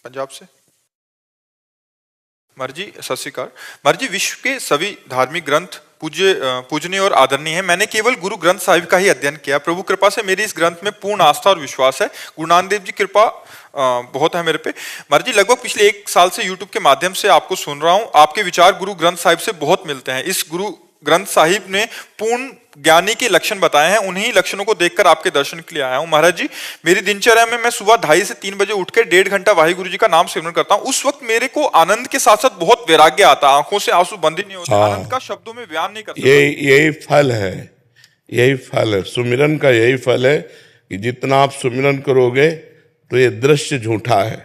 पंजाब से। मर्जी सत श्री अकाल। मर्जी, विश्व के सभी धार्मिक ग्रंथ पूजनीय और आदरणीय है। मैंने केवल गुरु ग्रंथ साहिब का ही अध्ययन किया। प्रभु कृपा से मेरी इस ग्रंथ में पूर्ण आस्था और विश्वास है। गुरु नानक देव जी कृपा बहुत है मेरे पे। मर्जी, लगभग पिछले 1 साल से यूट्यूब के माध्यम से आपको सुन रहा हूँ। आपके विचार गुरु ग्रंथ साहिब से बहुत मिलते हैं। इस गुरु ग्रंथ साहिब ने पूर्ण ज्ञानी के लक्षण बताए हैं, उन्हीं लक्षणों को देखकर आपके दर्शन के लिए आया हूं। महाराज जी, मेरी दिनचर्या में मैं सुबह 2:30 से 3 बजे उठकर 1.5 घंटा वाहिगुरु जी का नाम सिमरन करता हूं। उस वक्त मेरे को आनंद के साथ साथ बहुत वैराग्य आता है, आंखों से आंसू बंद ही नहीं होते। आनंद का शब्दों में बयान नहीं कर सकता। यही फल है, यही फल है सुमिरन का। यही फल है कि जितना आप सुमिरन करोगे तो ये दृश्य झूठा है,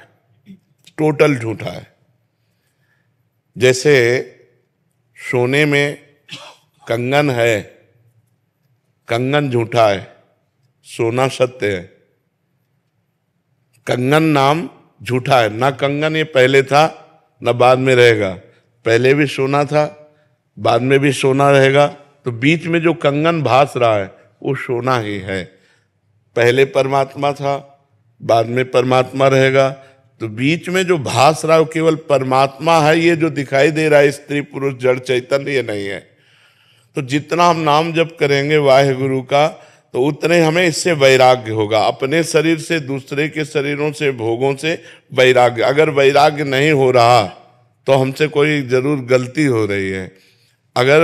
टोटल झूठा है। जैसे सोने में कंगन है, कंगन झूठा है, सोना सत्य है। कंगन नाम झूठा है ना, कंगन ये पहले था ना बाद में रहेगा। पहले भी सोना था, बाद में भी सोना रहेगा। तो बीच में जो कंगन भास रहा है वो सोना ही है। पहले परमात्मा था, बाद में परमात्मा रहेगा। तो बीच में जो भास रहा है वो केवल परमात्मा है। ये जो दिखाई दे रहा है स्त्री पुरुष जड़ चैतन्य, ये नहीं है। तो जितना हम नाम जप करेंगे वाहिगुरु का, तो उतने हमें इससे वैराग्य होगा। अपने शरीर से, दूसरे के शरीरों से, भोगों से वैराग्य। अगर वैराग्य नहीं हो रहा तो हमसे कोई जरूर गलती हो रही है। अगर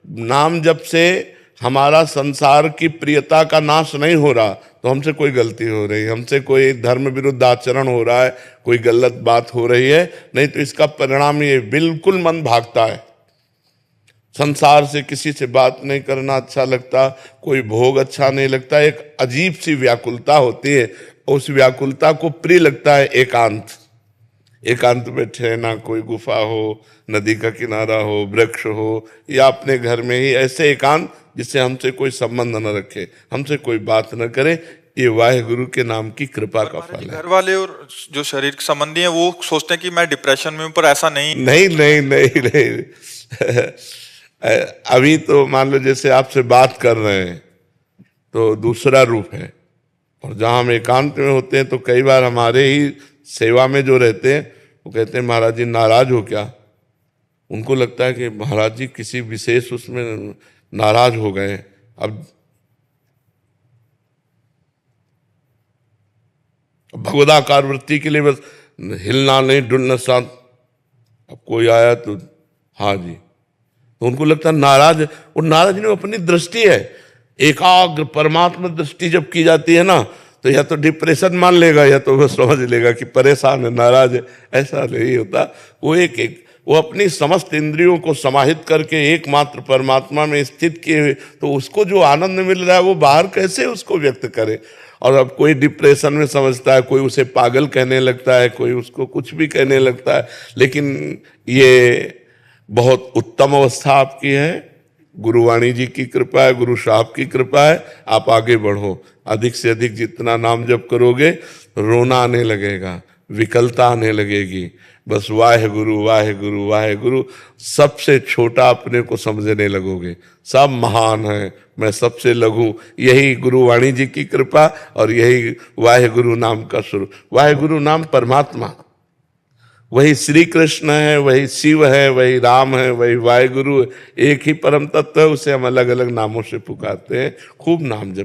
नाम जप से हमारा संसार की प्रियता का नाश नहीं हो रहा तो हमसे कोई गलती हो रही है, हमसे कोई धर्म विरुद्ध आचरण हो रहा है, कोई गलत बात हो रही है। नहीं तो इसका परिणाम ये बिल्कुल मन भागता है। संसार से किसी से बात नहीं करना अच्छा लगता, कोई भोग अच्छा नहीं लगता। एक अजीब सी व्याकुलता होती है। उस व्याकुलता को प्रिय लगता है एकांत। एकांत में ठहरना, कोई गुफा हो, नदी का किनारा हो, वृक्ष हो, या अपने घर में ही ऐसे एकांत जिससे हमसे कोई संबंध न रखे, हमसे कोई बात न करे। ये वाहिगुरु के नाम की कृपा का फल है। घर वाले और जो शरीर के संबंधी हैं वो सोचते हैं कि मैं डिप्रेशन में हूं, पर ऐसा नहीं। नहीं नहीं नहीं नहीं अभी तो मान लो जैसे आपसे बात कर रहे हैं तो दूसरा रूप है, और जहां हम एकांत में होते हैं तो कई बार हमारे ही सेवा में जो रहते हैं वो कहते हैं महाराज जी नाराज हो क्या। उनको लगता है कि महाराज जी किसी विशेष उसमें नाराज हो गए। अब भगवदाकार वृत्ति के लिए बस हिलना नहीं, डुलना शांत। अब कोई आया तो हाँ जी, तो उनको लगता है नाराज। और नाराज नहीं, अपनी दृष्टि है। एकाग्र परमात्मा दृष्टि जब की जाती है ना, तो या तो डिप्रेशन मान लेगा या तो वो समझ लेगा कि परेशान है, नाराज है। ऐसा नहीं होता। वो अपनी समस्त इंद्रियों को समाहित करके एकमात्र परमात्मा में स्थित किए हुए, तो उसको जो आनंद मिल रहा है वो बाहर कैसे उसको व्यक्त करे। और अब कोई डिप्रेशन में समझता है, कोई उसे पागल कहने लगता है, कोई उसको कुछ भी कहने लगता है। लेकिन ये बहुत उत्तम अवस्था आपकी है। गुरुवाणी जी की कृपा है, गुरु साहब की कृपा है। आप आगे बढ़ो, अधिक से अधिक जितना नाम जप करोगे रोना आने लगेगा, विकलता आने लगेगी। बस वाहिगुरु वाहिगुरु वाहिगुरु, सबसे छोटा अपने को समझने लगोगे। सब महान है, मैं सबसे लघु। यही गुरुवाणी जी की कृपा और यही वाहिगुरु नाम का स्वरूप। वाहिगुरु नाम परमात्मा, वही श्री कृष्ण है, वही शिव है, वही राम है, वही वाहिगुरु। एक ही परम तत्व है, उसे हम अलग अलग नामों से पुकारते हैं। खूब नाम जप।